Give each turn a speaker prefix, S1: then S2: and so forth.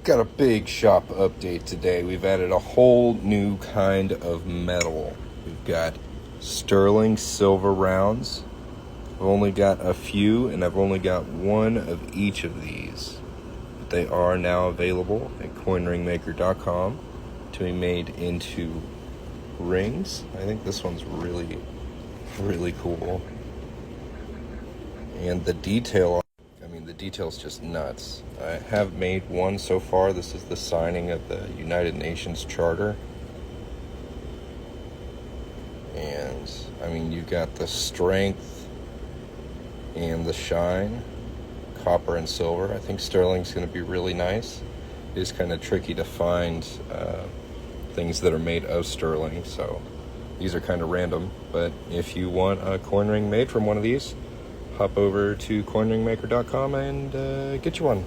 S1: Got a big shop update today. We've added a whole new kind of metal. We've got sterling silver rounds. I've only got a few, and I've only got one of each of these. But they are now available at coinringmaker.com to be made into rings. I think this one's really cool. And the detail's just nuts. I have made one so far. This is the signing of the United Nations Charter. And, you've got the strength and the shine, copper and silver. I think sterling's going to be really nice. It is kind of tricky to find things that are made of sterling, so these are kind of random. But if you want a coin ring made from one of these, hop over to coinringmaker.com and get you one.